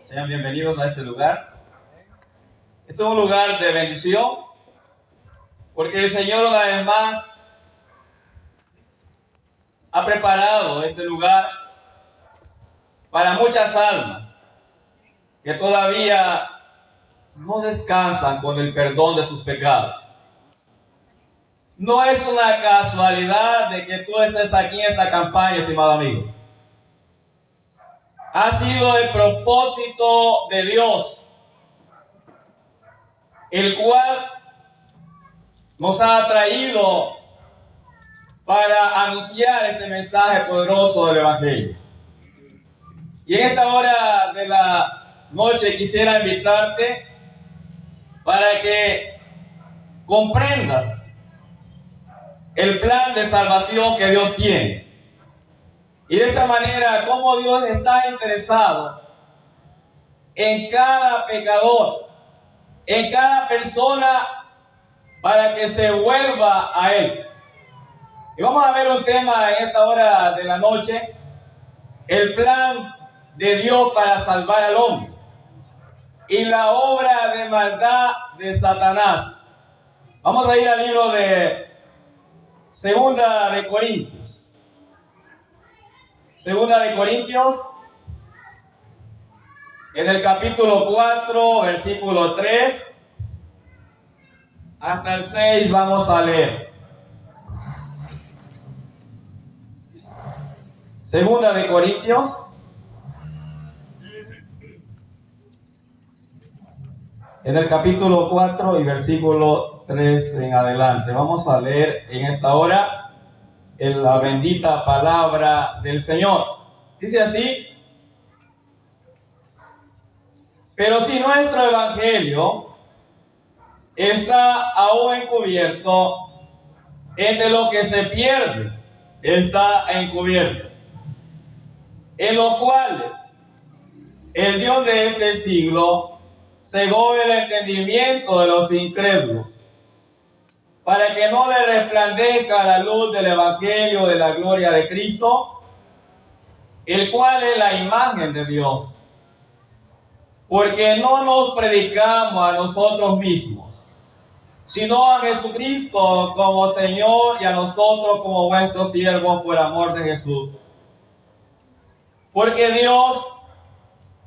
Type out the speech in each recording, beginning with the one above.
Sean bienvenidos a este lugar. Este es un lugar de bendición, porque el Señor una vez más ha preparado este lugar para muchas almas que todavía no descansan con el perdón de sus pecados. No es una casualidad de que tú estés aquí en esta campaña, estimado amigo. Ha sido el propósito de Dios, el cual nos ha traído para anunciar este mensaje poderoso del Evangelio. Y en esta hora de la noche quisiera invitarte para que comprendas el plan de salvación que Dios tiene. Y de esta manera, cómo Dios está interesado en cada pecador, en cada persona, para que se vuelva a Él. Y vamos a ver un tema en esta hora de la noche: el plan de Dios para salvar al hombre y la obra de maldad de Satanás. Vamos a ir al libro de Segunda de Corintios. Segunda de Corintios, en el capítulo 4, versículo 3 hasta el 6 vamos a leer. Segunda de Corintios, en el capítulo 4 y versículo 3 en adelante. Vamos a leer en esta hora en la bendita palabra del Señor. Dice así: pero si nuestro evangelio está aún encubierto, entre lo que se pierde está encubierto, en los cuales el Dios de este siglo cegó el entendimiento de los incrédulos, para que no le resplandezca la luz del evangelio de la gloria de Cristo, el cual es la imagen de Dios. Porque no nos predicamos a nosotros mismos, sino a Jesucristo como Señor, y a nosotros como vuestros siervos por amor de Jesús. Porque Dios,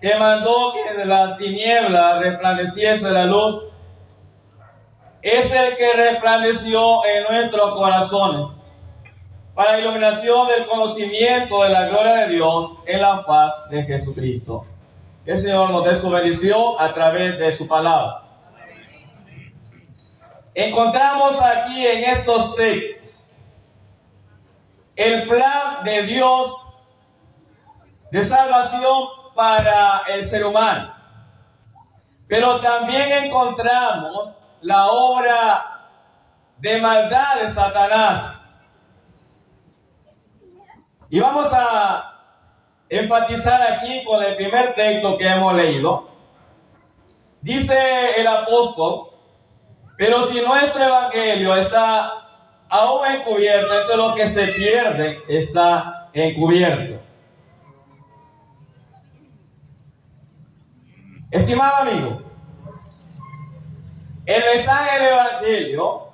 que mandó que de las tinieblas resplandeciese la luz, es el que resplandeció en nuestros corazones para iluminación del conocimiento de la gloria de Dios en la faz de Jesucristo. Que el Señor nos dé su bendición a través de su palabra. Encontramos aquí en estos textos el plan de Dios de salvación para el ser humano, pero también encontramos la obra de maldad de Satanás. Y vamos a enfatizar aquí con el primer texto que hemos leído. Dice el apóstol: pero si nuestro evangelio está aún encubierto, entonces lo que se pierde está encubierto. Estimado amigo, el mensaje del evangelio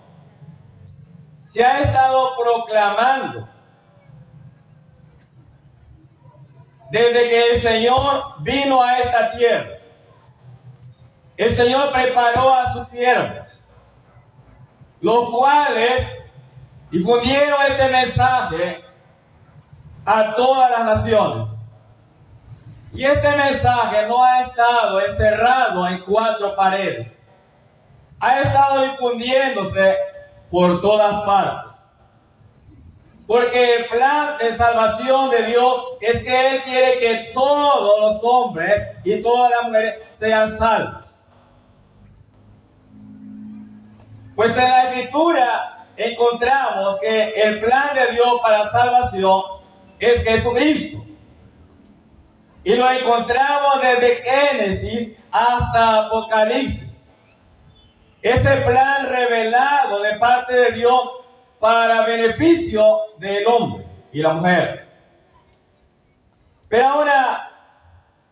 se ha estado proclamando desde que el Señor vino a esta tierra. El Señor preparó a sus siervos, los cuales difundieron este mensaje a todas las naciones. Y este mensaje no ha estado encerrado en cuatro paredes. Ha estado difundiéndose por todas partes. Porque el plan de salvación de Dios es que Él quiere que todos los hombres y todas las mujeres sean salvos. Pues en la Escritura encontramos que el plan de Dios para salvación es Jesucristo. Y lo encontramos desde Génesis hasta Apocalipsis. Ese plan revelado de parte de Dios para beneficio del hombre y la mujer. Pero ahora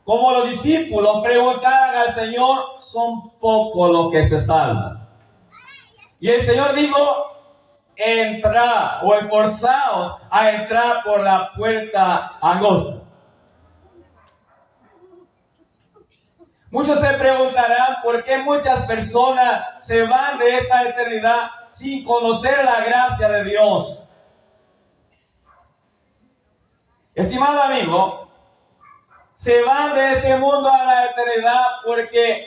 como los discípulos preguntaban al Señor, son pocos los que se salvan. Y el Señor dijo, entrad o esforzaos a entrar por la puerta angosta. Muchos se preguntarán por qué muchas personas se van de esta eternidad sin conocer la gracia de Dios. Estimado amigo, se van de este mundo a la eternidad porque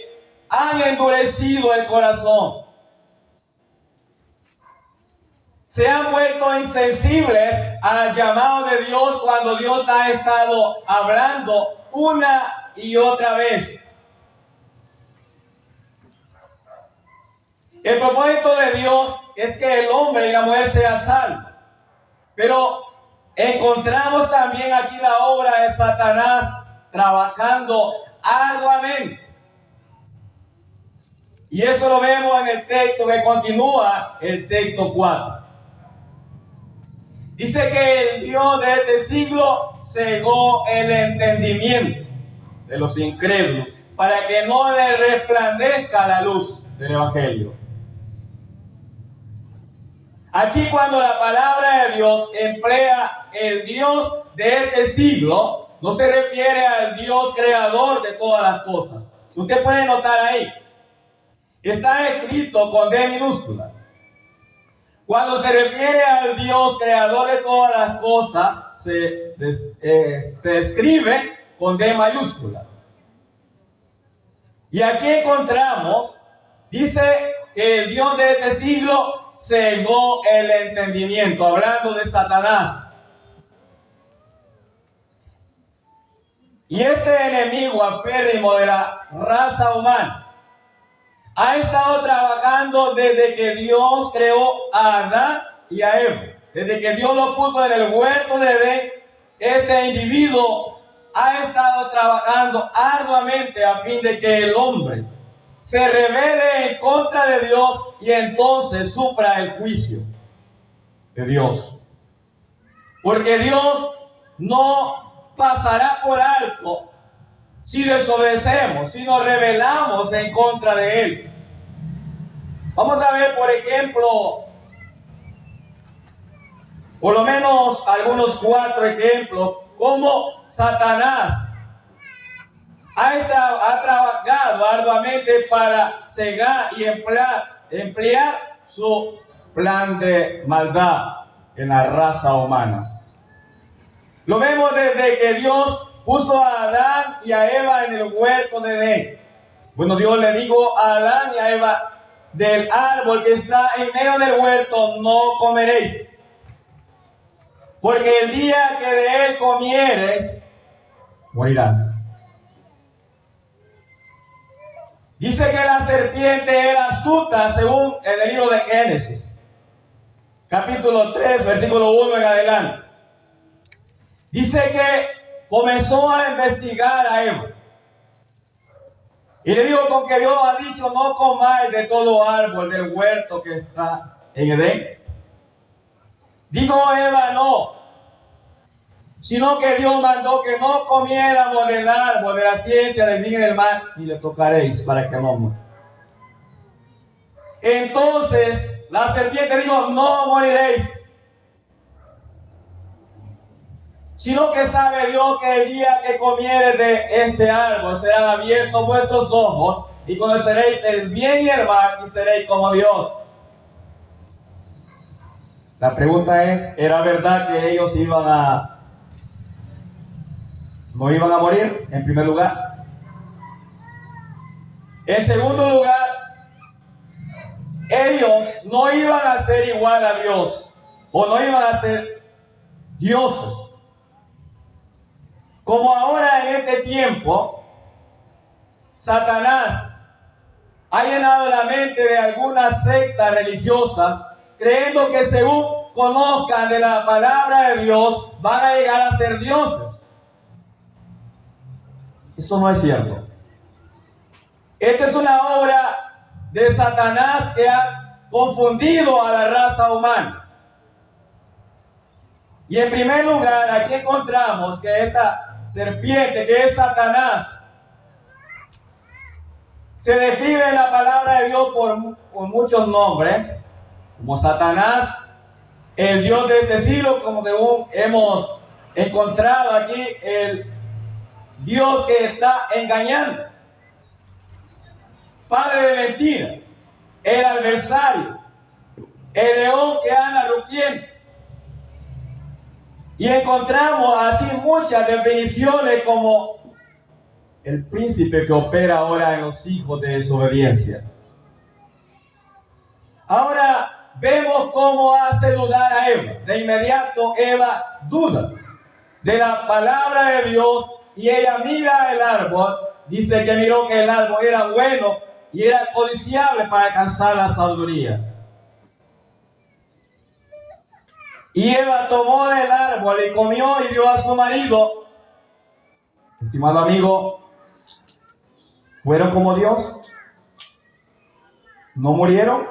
han endurecido el corazón. Se han vuelto insensibles al llamado de Dios cuando Dios ha estado hablando una y otra vez. El propósito de Dios es que el hombre y la mujer sean salvos. Pero encontramos también aquí la obra de Satanás trabajando arduamente. Y eso lo vemos en el texto que continúa, el texto 4. Dice que el Dios de este siglo cegó el entendimiento de los incrédulos para que no les resplandezca la luz del Evangelio. Aquí cuando la palabra de Dios emplea el Dios de este siglo, no se refiere al Dios creador de todas las cosas. Usted puede notar ahí, está escrito con D minúscula. Cuando se refiere al Dios creador de todas las cosas, se escribe con D mayúscula. Y aquí encontramos, dice que el Dios de este siglo cegó el entendimiento, hablando de Satanás. Y este enemigo aférrimo de la raza humana ha estado trabajando desde que Dios creó a Adán y a Eva. Desde que Dios lo puso en el huerto de Edén, este individuo ha estado trabajando arduamente a fin de que el hombre se rebele en contra de Dios y entonces sufra el juicio de Dios. Porque Dios no pasará por alto si desobedecemos, si nos rebelamos en contra de Él. Vamos a ver, por ejemplo, por lo menos algunos 4 ejemplos, cómo Satanás ha trabajado arduamente para cegar y emplear su plan de maldad en la raza humana. Lo vemos desde que Dios puso a Adán y a Eva en el huerto de Edén. Bueno, Dios le dijo a Adán y a Eva, del árbol que está en medio del huerto no comeréis, porque el día que de él comieres, morirás. Dice que la serpiente era astuta según en el libro de Génesis, capítulo 3, versículo 1 en adelante. Dice que comenzó a investigar a Eva. Y le dijo, con que Dios ha dicho, no comáis de todo árbol del huerto que está en Edén. Dijo Eva, no, sino que Dios mandó que no comiéramos del árbol de la ciencia del bien y del mal, ni le tocaréis para que no muera. Entonces la serpiente dijo, no moriréis, sino que sabe Dios que el día que comieres de este árbol serán abiertos vuestros ojos y conoceréis el bien y el mal y seréis como Dios. La pregunta es, ¿era verdad que ellos no iban a morir en primer lugar? En segundo lugar, ellos no iban a ser igual a Dios o no iban a ser dioses. Como ahora en este tiempo, Satanás ha llenado la mente de algunas sectas religiosas creyendo que según conozcan de la palabra de Dios van a llegar a ser dioses. Esto no es cierto. Esta es una obra de Satanás que ha confundido a la raza humana. Y en primer lugar, aquí encontramos que esta serpiente, que es Satanás, se describe en la palabra de Dios por muchos nombres, como Satanás, el Dios de este siglo, como hemos encontrado aquí, el Dios que está engañando, padre de mentira, el adversario, el león que anda rugiendo. Y encontramos así muchas definiciones como el príncipe que opera ahora en los hijos de desobediencia. Ahora vemos cómo hace dudar a Eva. De inmediato Eva duda de la palabra de Dios y ella mira el árbol. Dice que miró que el árbol era bueno y era codiciable para alcanzar la sabiduría. Y Eva tomó del árbol y comió y dio a su marido. Estimado amigo, ¿fueron como Dios? ¿No murieron?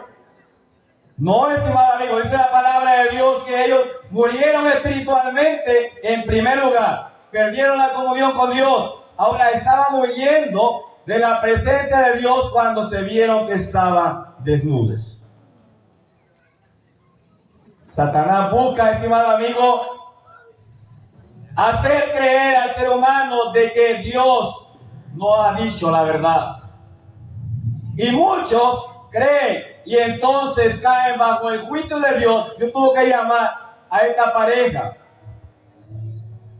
No, estimado amigo, dice la palabra de Dios que ellos murieron espiritualmente en primer lugar. Perdieron la comunión con Dios. Ahora estaban huyendo de la presencia de Dios cuando se vieron que estaban desnudos. Satanás busca, estimado amigo, hacer creer al ser humano de que Dios no ha dicho la verdad. Y muchos creen y entonces caen bajo el juicio de Dios. Yo tuve que llamar a esta pareja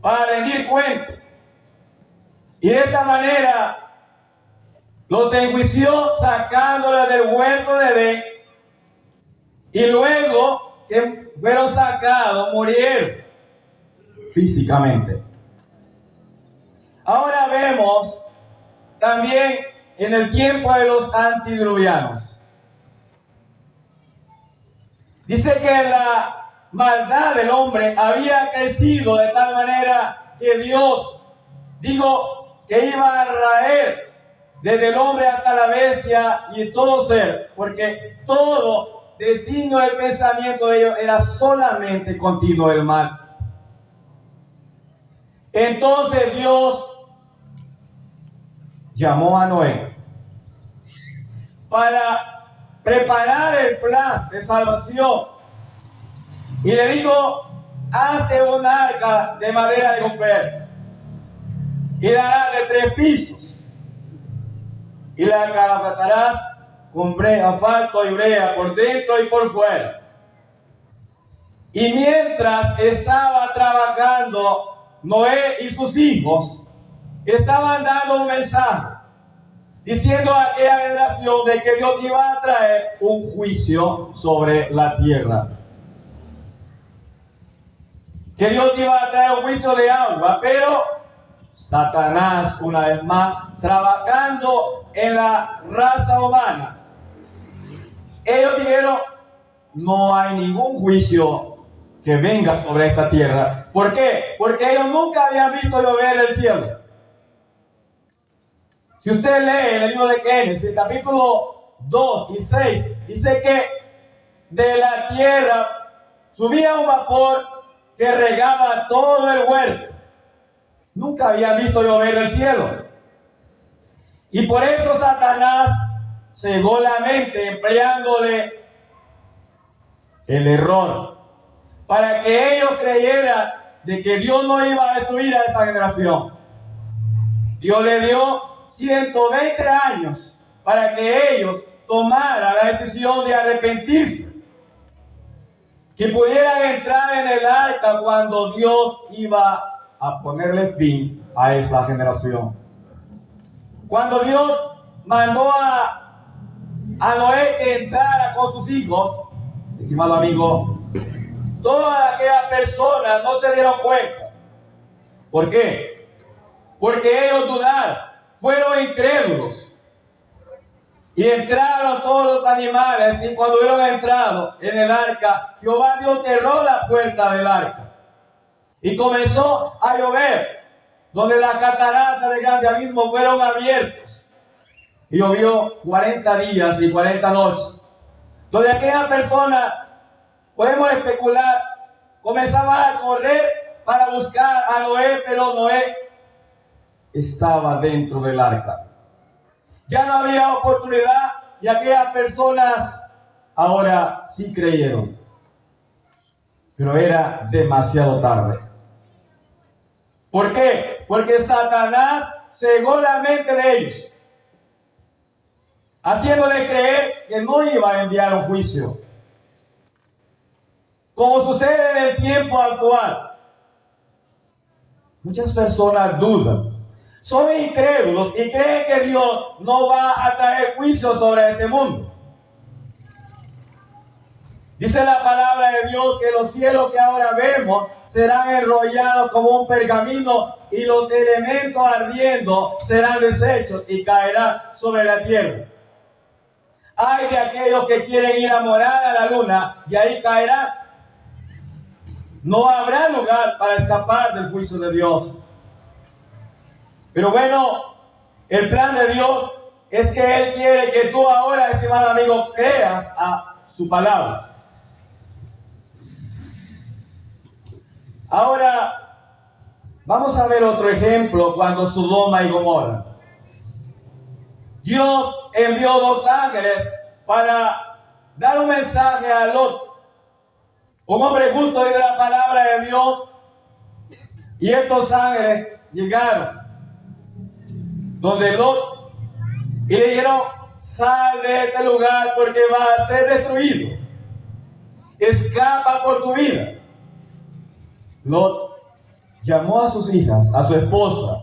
para rendir cuenta. Y de esta manera los enjuició sacándola del huerto de Edén. Y luego que fueron sacados, murieron físicamente. Ahora vemos también en el tiempo de los antediluvianos. Dice que la maldad del hombre había crecido de tal manera que Dios dijo que iba a raer desde el hombre hasta la bestia y todo ser, porque todo designio del pensamiento de ellos era solamente continuo el mal. Entonces Dios llamó a Noé para preparar el plan de salvación y le dijo: hazte un arca de madera de gopher y la harás de 3 pisos y la calafatarás con asfalto y brea por dentro y por fuera. Y mientras estaba trabajando, Noé y sus hijos estaban dando un mensaje diciendo a aquella generación de que Dios iba a traer un juicio sobre la tierra, que Dios iba a traer un juicio de agua. Pero Satanás, una vez más, trabajando en la raza humana, ellos dijeron: no hay ningún juicio que venga sobre esta tierra. ¿Por qué? Porque ellos nunca habían visto llover del cielo. Si usted lee en el libro de Génesis, capítulo 2 y 6, dice que de la tierra subía un vapor que regaba todo el huerto. Nunca habían visto llover del cielo. Y por eso Satanás cegó la mente empleándole el error para que ellos creyeran de que Dios no iba a destruir a esta generación. Dios le dio 120 años para que ellos tomaran la decisión de arrepentirse, que pudieran entrar en el arca cuando Dios iba a ponerle fin a esa generación. Cuando Dios mandó a Noé que entrara con sus hijos, estimado amigo, todas aquellas personas no se dieron cuenta. ¿Por qué? Porque ellos dudaron, fueron incrédulos y entraron todos los animales. Y cuando hubieron entrado en el arca, Jehová Dios cerró la puerta del arca y comenzó a llover, donde las cataratas del grande abismo fueron abiertas, y llovió 40 días y 40 noches, donde aquella persona, podemos especular, comenzaba a correr para buscar a Noé, pero Noé estaba dentro del arca. Ya no había oportunidad y aquellas personas ahora sí creyeron. Pero era demasiado tarde. ¿Por qué? Porque Satanás cegó la mente de ellos, haciéndole creer que no iba a enviar un juicio. Como sucede en el tiempo actual, muchas personas dudan, son incrédulos y creen que Dios no va a traer juicio sobre este mundo. Dice la palabra de Dios que los cielos que ahora vemos serán enrollados como un pergamino y los elementos ardiendo serán deshechos y caerán sobre la tierra. Hay de aquellos que quieren ir a morar a la luna y ahí caerán. No habrá lugar para escapar del juicio de Dios. Pero bueno, el plan de Dios es que Él quiere que tú ahora, estimado amigo, creas a su palabra. Ahora, vamos a ver otro ejemplo cuando Sodoma y Gomorra. Dios envió 2 ángeles para dar un mensaje a Lot, un hombre justo de la palabra de Dios, y estos ángeles llegaron donde Lot y le dijeron: sal de este lugar porque va a ser destruido, escapa por tu vida. Lot llamó a sus hijas, a su esposa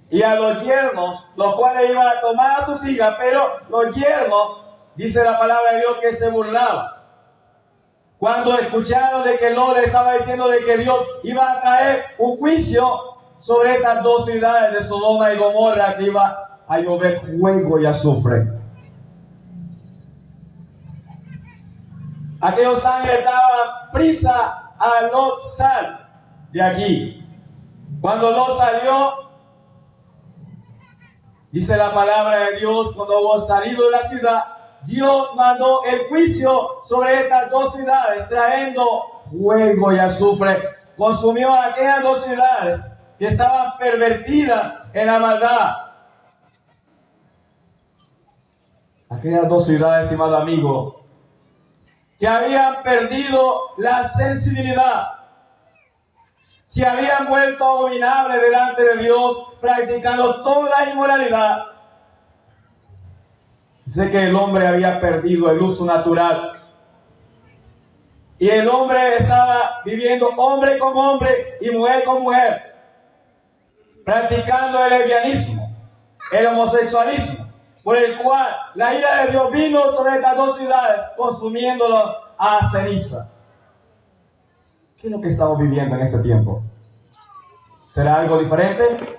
y a los yernos, los cuales iban a tomar a sus hijas, pero los yernos, dice la palabra de Dios, que se burlaban. Cuando escucharon de que Lot le estaba diciendo de que Dios iba a traer un juicio sobre estas 2 ciudades de Sodoma y Gomorra, que iba a llover fuego y azufre. Aquellos ángeles daban prisa a Lot: sal de aquí. Cuando Lot salió, dice la palabra de Dios, cuando hubo salido de la ciudad, Dios mandó el juicio sobre estas 2 ciudades, trayendo fuego y azufre. Consumió aquellas 2 ciudades que estaban pervertidas en la maldad. Aquellas 2 ciudades, estimado amigo, que habían perdido la sensibilidad, se habían vuelto abominables delante de Dios, practicando toda inmoralidad. Dice que el hombre había perdido el uso natural y el hombre estaba viviendo hombre con hombre y mujer con mujer, practicando el lesbianismo, el homosexualismo, por el cual la ira de Dios vino sobre estas 2 ciudades, consumiéndolo a ceniza. ¿Qué es lo que estamos viviendo en este tiempo? ¿Será algo diferente?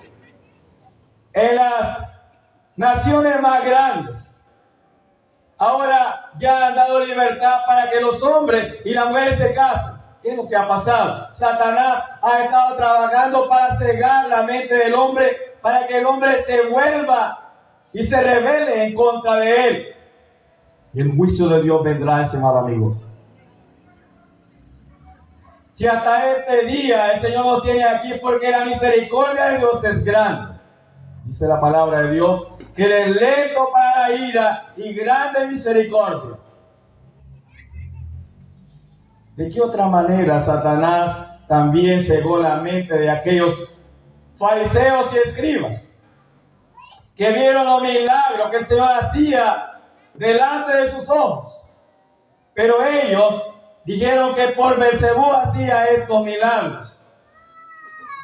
En las naciones más grandes, ahora ya han dado libertad para que los hombres y las mujeres se casen. ¿Qué es lo que ha pasado? Satanás ha estado trabajando para cegar la mente del hombre, para que el hombre se vuelva y se rebele en contra de él. Y el juicio de Dios vendrá, estimado amigo. Si hasta este día el Señor nos tiene aquí, porque la misericordia de Dios es grande. Dice la palabra de Dios que Él es lento para la ira y grande misericordia. ¿De qué otra manera Satanás también cegó la mente de aquellos fariseos y escribas que vieron los milagros que el Señor hacía delante de sus ojos? Pero ellos dijeron que por Belcebú hacía estos milagros,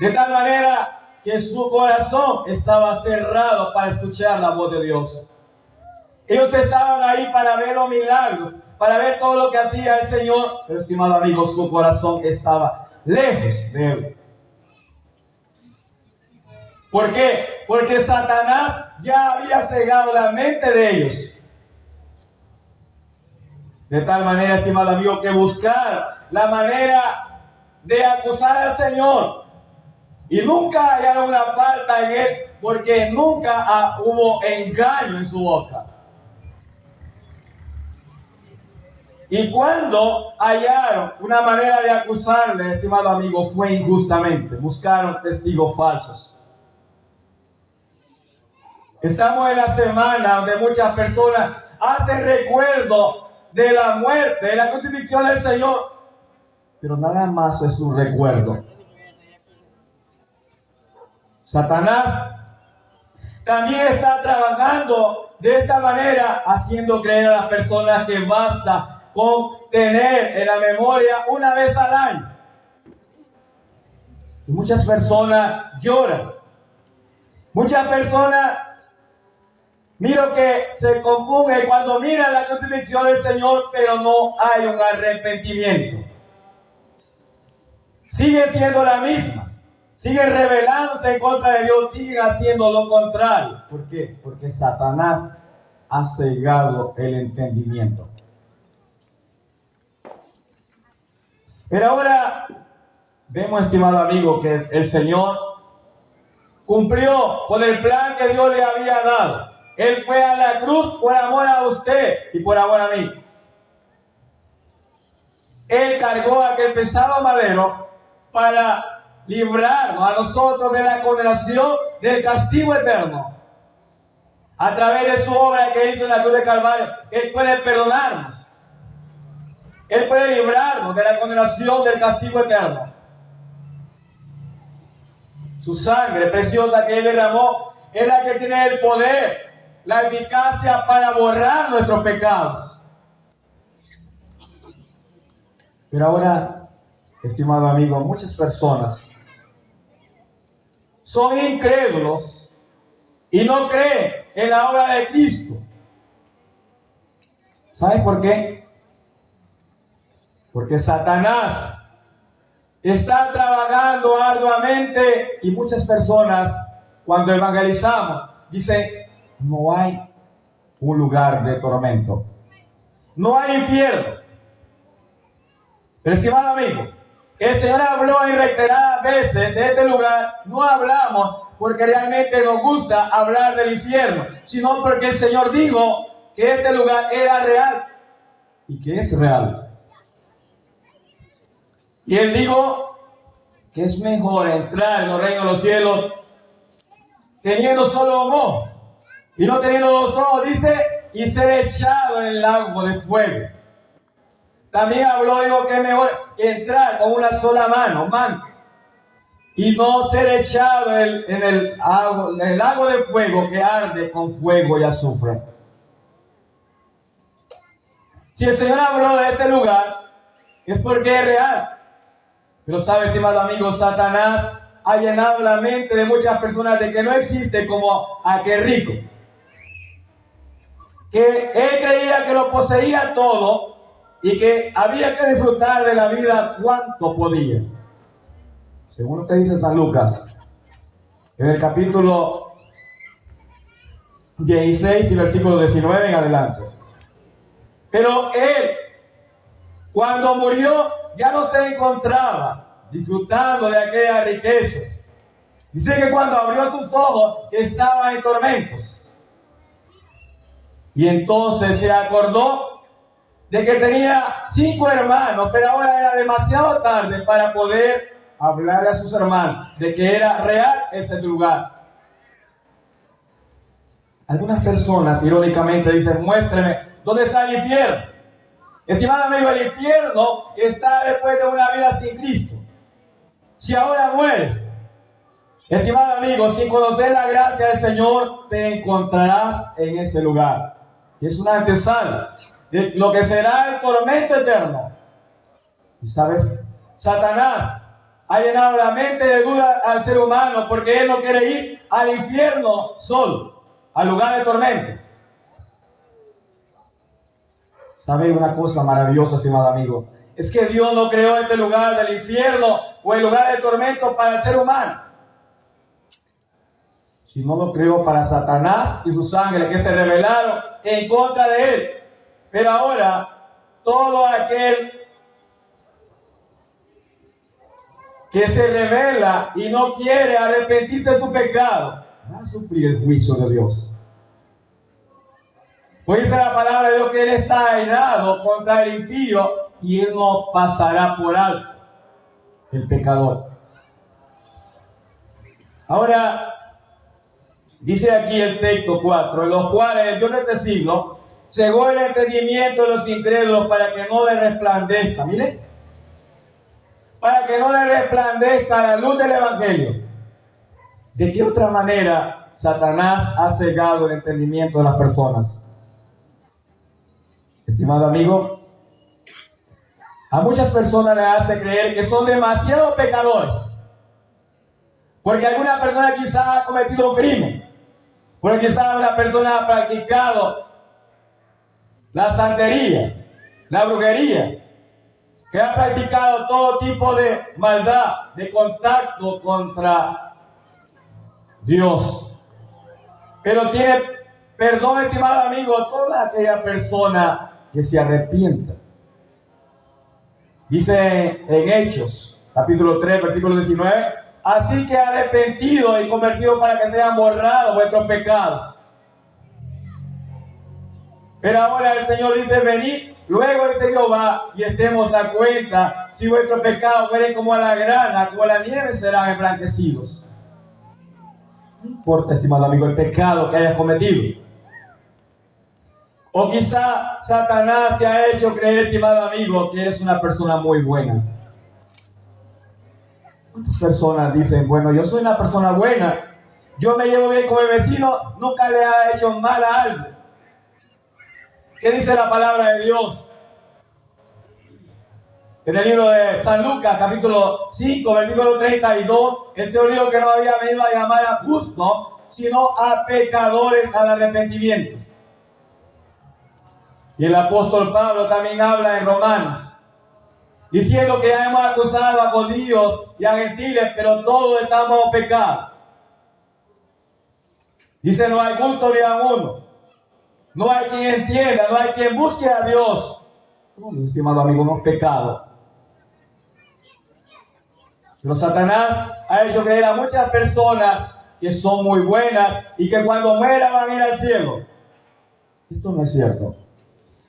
de tal manera que su corazón estaba cerrado para escuchar la voz de Dios. Ellos estaban ahí para ver los milagros, para ver todo lo que hacía el Señor, pero, estimado amigo, su corazón estaba lejos de Él. ¿Por qué? Porque Satanás ya había cegado la mente de ellos. De tal manera, estimado amigo, que buscar la manera de acusar al Señor y nunca hallaron una falta en Él, porque nunca hubo engaño en su boca. Y cuando hallaron una manera de acusarle, estimado amigo, fue injustamente. Buscaron testigos falsos. Estamos en la semana donde muchas personas hacen recuerdo de la muerte, de la crucifixión del Señor, pero nada más es un recuerdo. Satanás también está trabajando de esta manera, haciendo creer a las personas que basta con tener en la memoria una vez al año. Y muchas personas lloran. Muchas personas, miro que se compunge cuando miran la crucifixión del Señor, pero no hay un arrepentimiento. Siguen siendo las mismas. Siguen rebelándose en contra de Dios, siguen haciendo lo contrario. ¿Por qué? Porque Satanás ha cegado el entendimiento. Pero ahora vemos, estimado amigo, que el Señor cumplió con el plan que Dios le había dado. Él fue a la cruz por amor a usted y por amor a mí. Él cargó aquel pesado madero para librarnos a nosotros de la condenación, del castigo eterno. A través de su obra que hizo en la cruz de Calvario, Él puede perdonarnos. Él puede librarnos de la condenación, del castigo eterno. Su sangre preciosa que Él derramó es la que tiene el poder, la eficacia para borrar nuestros pecados. Pero ahora, estimado amigo, muchas personas son incrédulos y no creen en la obra de Cristo. ¿Sabes por qué? Porque Satanás está trabajando arduamente y muchas personas, cuando evangelizamos, dicen, no hay un lugar de tormento, no hay infierno. Pero estimado amigo, el Señor habló en reiteradas veces de este lugar. No hablamos porque realmente nos gusta hablar del infierno, sino porque el Señor dijo que este lugar era real y que es real. Y Él dijo que es mejor entrar en los reinos de los cielos teniendo solo un ojo y no teniendo dos ojos, dice, y ser echado en el lago de fuego. También habló, digo, que es mejor entrar con una sola mano, y no ser echado en el lago de fuego que arde con fuego y azufre. Si el Señor habló de este lugar, es porque es real. Pero sabe, estimado amigo, Satanás ha llenado la mente de muchas personas de que no existe como aquel rico, que él creía que lo poseía todo y que había que disfrutar de la vida cuanto podía. Según lo que dice San Lucas, en el capítulo 16 y versículo 19 en adelante. Pero él, cuando murió, ya no se encontraba disfrutando de aquellas riquezas. Dice que cuando abrió sus ojos estaba en tormentos. Y entonces se acordó de que tenía 5 hermanos, pero ahora era demasiado tarde para poder hablarle a sus hermanos de que era real ese lugar. Algunas personas irónicamente dicen, muéstreme dónde está el infierno. Estimado amigo, el infierno está después de una vida sin Cristo. Si ahora mueres, estimado amigo, sin conocer la gracia del Señor, te encontrarás en ese lugar. Y es una antesala de lo que será el tormento eterno. Y sabes, Satanás ha llenado la mente de duda al ser humano porque él no quiere ir al infierno solo, al lugar de tormento. ¿Sabe una cosa maravillosa, estimado amigo? Es que Dios no creó este lugar del infierno o el lugar de tormento para el ser humano, sino lo creó para Satanás y sus ángeles que se rebelaron en contra de él. Pero ahora, todo aquel que se revela y no quiere arrepentirse de su pecado, va a sufrir el juicio de Dios. Pues dice la palabra de Dios que Él está airado contra el impío y Él no pasará por alto el pecador. Ahora, Dice aquí el texto 4, en los cuales el Dios de este siglo cegó el entendimiento de los incrédulos para que no le resplandezca, mire, para que no le resplandezca la luz del Evangelio. ¿De qué otra manera Satanás ha cegado el entendimiento de las personas? Estimado amigo, a muchas personas les hace creer que son demasiado pecadores, porque alguna persona quizás ha cometido un crimen, porque quizás una persona ha practicado la santería, la brujería, que ha practicado todo tipo de maldad, de contacto contra Dios. Pero tiene perdón, estimado amigo, toda aquella persona que se arrepienta. Dice en Hechos, capítulo 3, versículo 19, así que arrepentido y convertido para que sean borrados vuestros pecados. Pero ahora el Señor dice, venid, luego dice Jehová, y estemos a cuenta, si vuestros pecados fueren como a la grana, como a la nieve, serán emblanquecidos. No importa, estimado amigo, el pecado que hayas cometido. O quizá Satanás te ha hecho creer, estimado amigo, que eres una persona muy buena. ¿Cuántas personas dicen, bueno, yo soy una persona buena, yo me llevo bien con mi vecino, nunca le ha hecho mal a algo? ¿Qué dice la palabra de Dios? En el libro de San Lucas, capítulo 5, versículo 32, el Señor dijo que no había venido a llamar a justos, sino a pecadores al arrepentimiento. Y el apóstol Pablo también habla en Romanos, diciendo que ya hemos acusado a judíos y a gentiles, pero todos estamos pecados. Dice, no hay justo ni a uno. No hay quien entienda, no hay quien busque a Dios. No, estimado amigo, no es pecado. Pero Satanás ha hecho creer a muchas personas que son muy buenas y que cuando mueran van a ir al cielo. Esto no es cierto.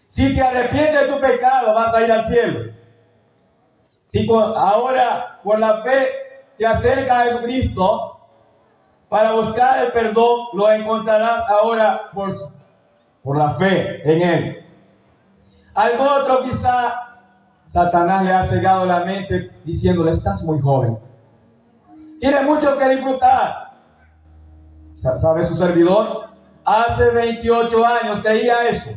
Si te arrepientes de tu pecado, vas a ir al cielo. Si ahora por la fe te acercas a Jesucristo para buscar el perdón, lo encontrarás ahora por la fe en Él. Algo otro quizá Satanás le ha cegado la mente diciéndole, estás muy joven, tienes mucho que disfrutar. ¿Sabe su servidor? Hace 28 años creía eso.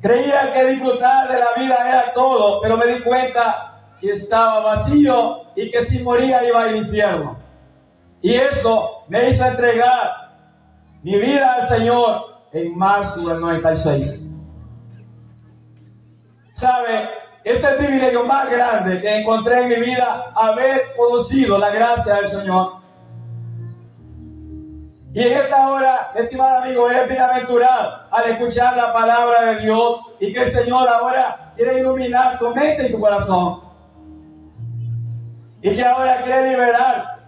Creía que disfrutar de la vida era todo, pero me di cuenta que estaba vacío y que si moría iba al infierno. Y eso me hizo entregar mi vida al Señor en marzo del 96. ¿Sabe? Este es el privilegio más grande que encontré en mi vida, haber conocido la gracia del Señor. Y en esta hora, estimado amigo, eres bienaventurado al escuchar la palabra de Dios y que el Señor ahora quiere iluminar tu mente y tu corazón. Y que ahora quiere liberarte.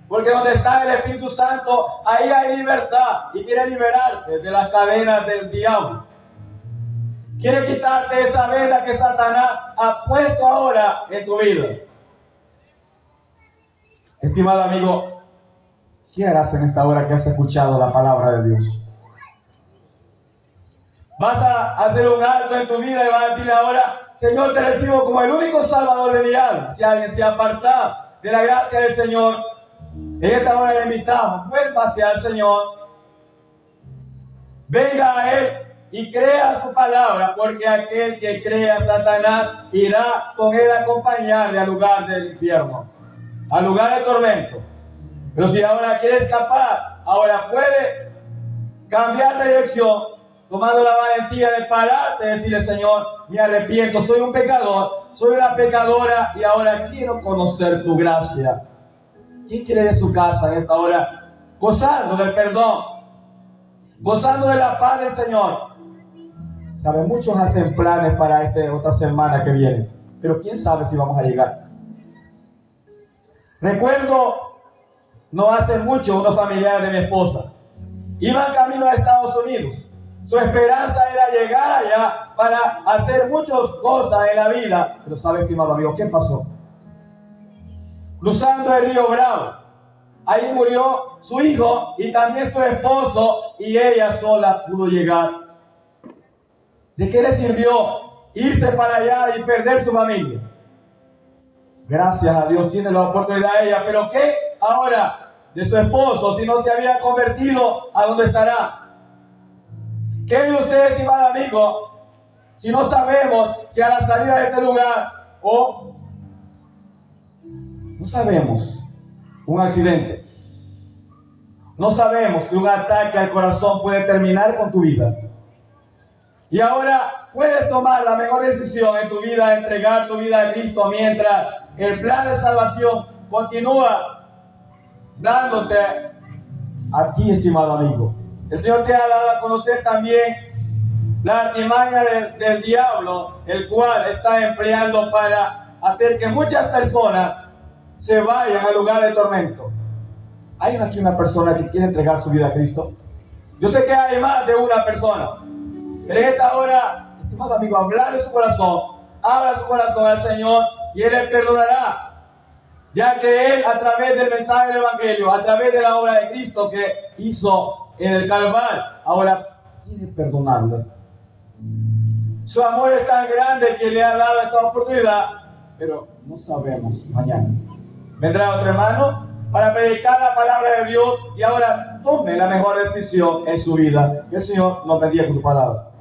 Porque donde está el Espíritu Santo, ahí hay libertad. Y quiere liberarte de las cadenas del diablo. Quiere quitarte esa venda que Satanás ha puesto ahora en tu vida. Estimado amigo, ¿qué harás en esta hora que has escuchado la palabra de Dios? ¿Vas a hacer un alto en tu vida y vas a decirle ahora, Señor, te recibo como el único salvador de mi alma? Si alguien se ha apartado de la gracia del Señor, en esta hora le invitamos, vuélvase al Señor, venga a Él y crea su palabra, porque aquel que crea a Satanás irá con él a acompañarle al lugar del infierno, al lugar de tormento. Pero si ahora quiere escapar, ahora puede cambiar de dirección, tomando la valentía de pararte y decirle, Señor, me arrepiento, soy un pecador, soy una pecadora y ahora quiero conocer tu gracia. ¿Quién quiere ir a su casa en esta hora gozando del perdón, gozando de la paz del Señor? Saben, muchos hacen planes para esta otra semana que viene, pero quién sabe si vamos a llegar. Recuerdo, no hace mucho, unos familiares de mi esposa iban camino a Estados Unidos. Su esperanza era llegar allá para hacer muchas cosas en la vida. Pero sabe, estimado amigo, ¿qué pasó? Cruzando el río Bravo, ahí murió su hijo y también su esposo, y ella sola pudo llegar. ¿De qué le sirvió irse para allá y perder su familia? Gracias a Dios tiene la oportunidad ella, pero ¿qué ahora de su esposo si no se había convertido? ¿A dónde estará? ¿Qué de usted, estimado amigo, si no sabemos si a la salida de este lugar o no sabemos un accidente? No sabemos que un ataque al corazón puede terminar con tu vida. Y ahora puedes tomar la mejor decisión en tu vida, entregar tu vida a Cristo mientras el plan de salvación continúa dándose a ti, estimado amigo. El Señor te ha dado a conocer también la artimaña del diablo, el cual está empleando para hacer que muchas personas se vayan al lugar de tormento. ¿Hay aquí una persona que quiere entregar su vida a Cristo? Yo sé que hay más de una persona, pero en esta hora, estimado amigo, hablar de su corazón, abra su corazón al Señor y Él le perdonará. Ya que Él, a través del mensaje del Evangelio, a través de la obra de Cristo que hizo en el Calvario, ahora quiere perdonarle. Su amor es tan grande que le ha dado esta oportunidad, pero no sabemos mañana. Vendrá otro hermano para predicar la palabra de Dios y ahora tome la mejor decisión en su vida. Que el Señor nos bendiga con tu palabra.